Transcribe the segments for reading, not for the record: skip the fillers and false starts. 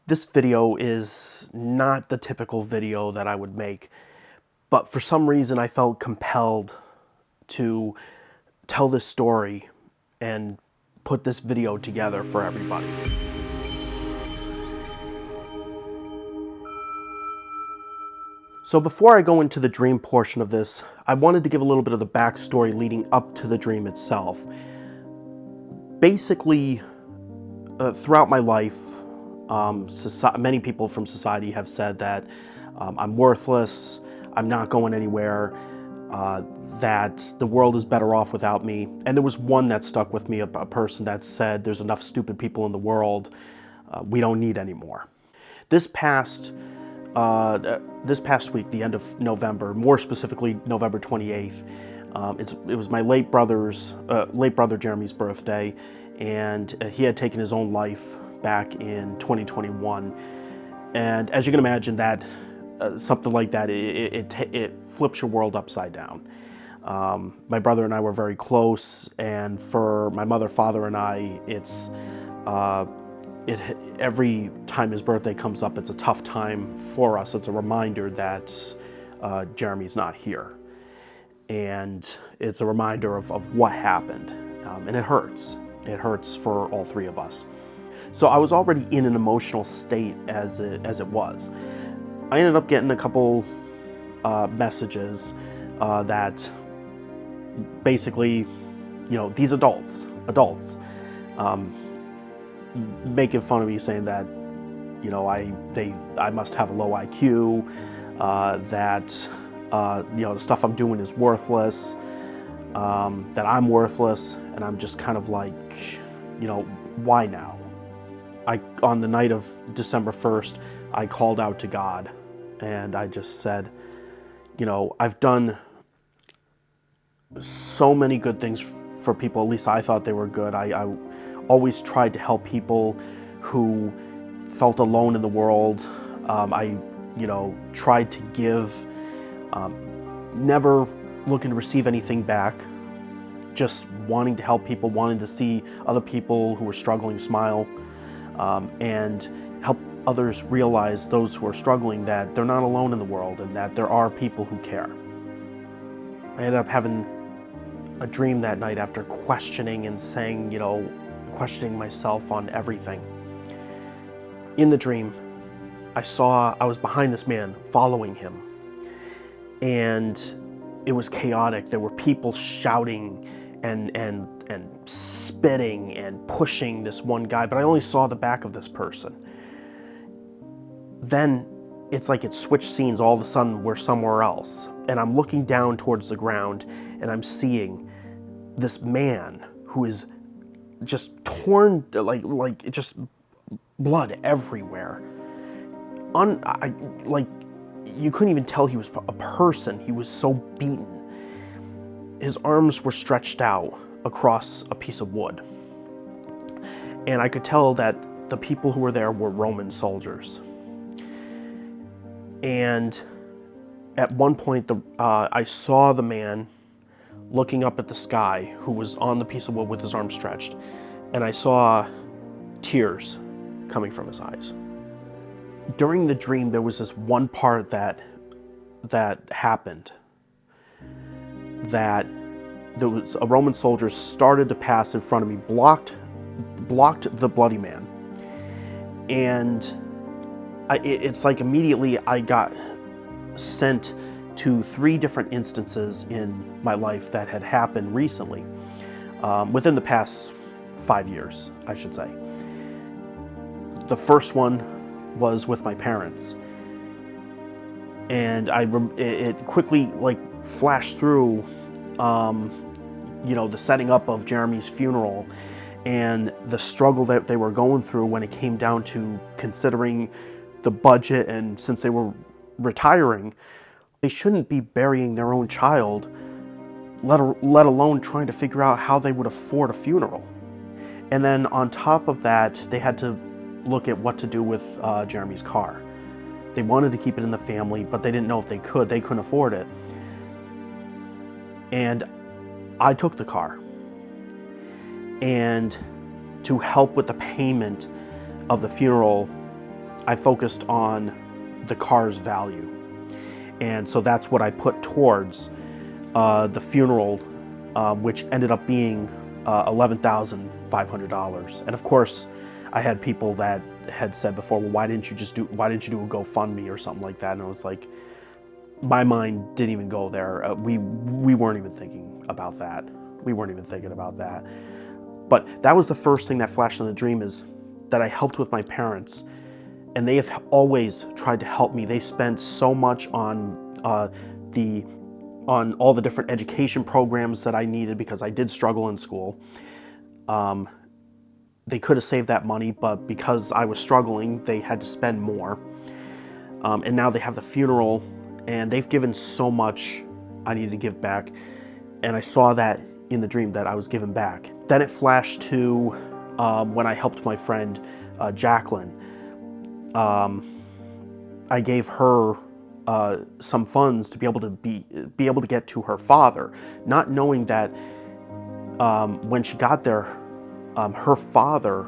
This video is not the typical video that I would make, but for some reason I felt compelled to tell this story and put this video together for everybody. So before I go into the dream portion of this, I wanted to give a little bit of the backstory leading up to the dream itself. Basically, throughout my life, many people from society have said that I'm worthless, I'm not going anywhere, that the world is better off without me. And there was one that stuck with me, a person that said there's enough stupid people in the world, we don't need any more. This past week, the end of November, more specifically November 28th, it was my late brother Jeremy's birthday, and he had taken his own life back in 2021. And as you can imagine, that something like that, it flips your world upside down. My brother and I were very close, and for my mother, father, and I, every time his birthday comes up, it's a tough time for us. It's a reminder that Jeremy's not here. And it's a reminder of what happened. And it hurts. It hurts for all three of us. So I was already in an emotional state as it was. I ended up getting a couple messages that basically, these adults, making fun of me, saying that, I must have a low IQ, that the stuff I'm doing is worthless, that I'm worthless, and I'm just kind of like, why now? On the night of December 1st, I called out to God, and I just said, I've done so many good things for people. At least I thought they were good. I always tried to help people who felt alone in the world. I tried to give, never looking to receive anything back, just wanting to help people, wanting to see other people who were struggling smile, and help others realize, those who are struggling, that they're not alone in the world and that there are people who care. I ended up having a dream that night after questioning and saying, questioning myself on everything. In the dream, I was behind this man, following him, and it was chaotic. There were people shouting and spitting and pushing this one guy, but I only saw the back of this person. Then it's like it switched scenes. All of a sudden we're somewhere else, and I'm looking down towards the ground, and I'm seeing this man who is just torn, like just blood everywhere. You couldn't even tell he was a person. He was so beaten. His arms were stretched out across a piece of wood, and I could tell that the people who were there were Roman soldiers. And at one point, I saw the man looking up at the sky, who was on the piece of wood with his arms stretched, and I saw tears coming from his eyes. During the dream, there was this one part that happened, that there was a Roman soldier started to pass in front of me, blocked the bloody man, and it's like immediately I got sent to 3 different instances in my life that had happened recently, within the past 5 years, I should say. The first one was with my parents, and it quickly flashed through, the setting up of Jeremy's funeral and the struggle that they were going through when it came down to considering the budget, and since they were retiring, they shouldn't be burying their own child, let alone trying to figure out how they would afford a funeral. And then on top of that, they had to look at what to do with Jeremy's car. They wanted to keep it in the family, but they didn't know if they could. They couldn't afford it. And I took the car. And to help with the payment of the funeral, I focused on the car's value. And so that's what I put towards the funeral, which ended up being $11,500. And of course, I had people that had said before, well, why didn't you do a GoFundMe or something like that? And I was like, my mind didn't even go there. We weren't even thinking about that. But that was the first thing that flashed in the dream, is that I helped with my parents, and they have always tried to help me. They spent so much on all the different education programs that I needed, because I did struggle in school. They could have saved that money, but because I was struggling, they had to spend more. And now they have the funeral, and they've given so much. I needed to give back, and I saw that in the dream, that I was giving back. Then it flashed to when I helped my friend Jacqueline. I gave her some funds to be able to get to her father, not knowing that when she got there, her father,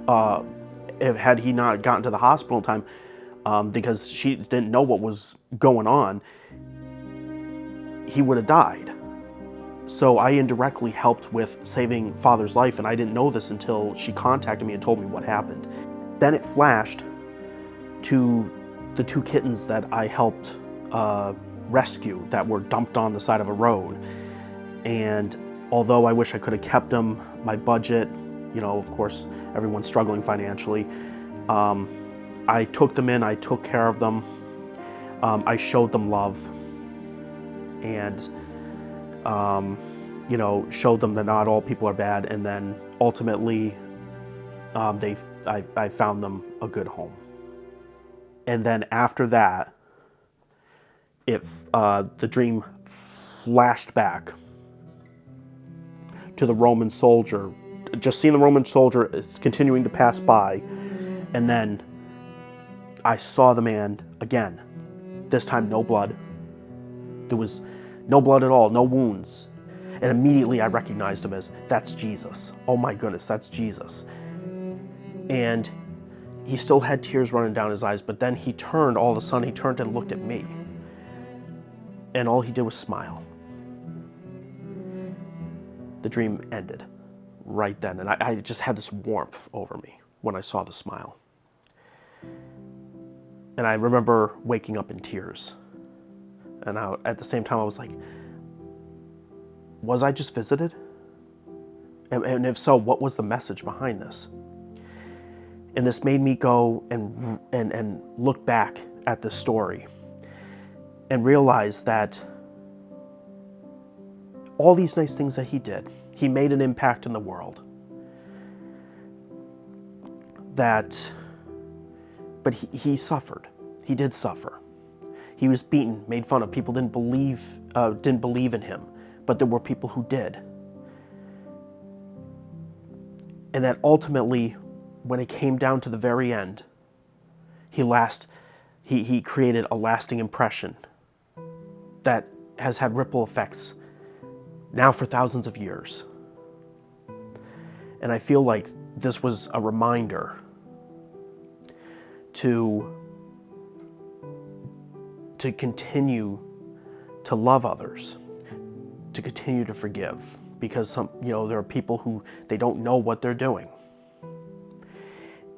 had he not gotten to the hospital in time, because she didn't know what was going on, he would have died. So I indirectly helped with saving father's life, and I didn't know this until she contacted me and told me what happened. Then it flashed to the 2 kittens that I helped rescue, that were dumped on the side of a road. And although I wish I could have kept them, my budget, of course, everyone's struggling financially. I took them in, I took care of them. I showed them love, and showed them that not all people are bad, and then ultimately I found them a good home. And then after that, the dream flashed back to the Roman soldier, just seeing the Roman soldier continuing to pass by, and then I saw the man again. This time, no blood. There was no blood at all, no wounds. And immediately I recognized him as, that's Jesus. Oh my goodness, that's Jesus. And he still had tears running down his eyes, but then all of a sudden he turned and looked at me. And all he did was smile. The dream ended right then, and I just had this warmth over me when I saw the smile. And I remember waking up in tears. And at the same time, I was like, was I just visited? And if so, what was the message behind this? And this made me go and look back at this story and realize that all these nice things that he did, he made an impact in the world. But he suffered. He did suffer. He was beaten, made fun of. People didn't believe in him, but there were people who did. And that ultimately, when it came down to the very end, he created a lasting impression that has had ripple effects now for thousands of years. And I feel like this was a reminder to continue to love others, to continue to forgive, because there are people who they don't know what they're doing.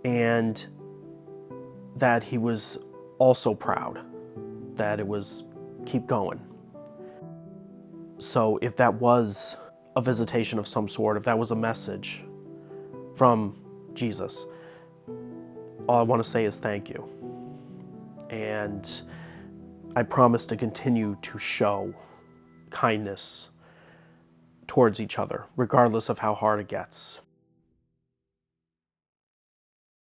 And that he was also proud that it was keep going. So if that was a visitation of some sort, if that was a message from Jesus, all I want to say is thank you. And I promise to continue to show kindness towards each other, regardless of how hard it gets.